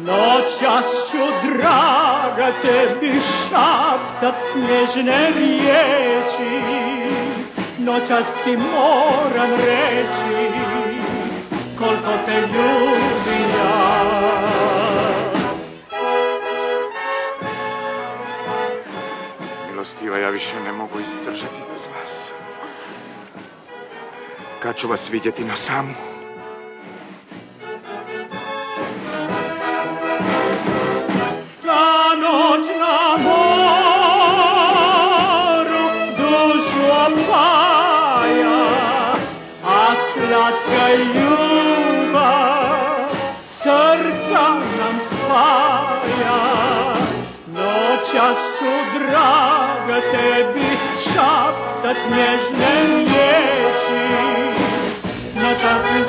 Noćašću draga tebi šaptat nježne riječi, noćas ti moram reći koliko te ljubim ja. Milostiva, ja više ne mogu izdržati bez vas. Kad ću vas vidjeti na samu? Ta noć na moru dušu opaja, a slatka ljubav srca nam spaja. Noćas ću draga tebi šaptat nježne riječi, noćas mi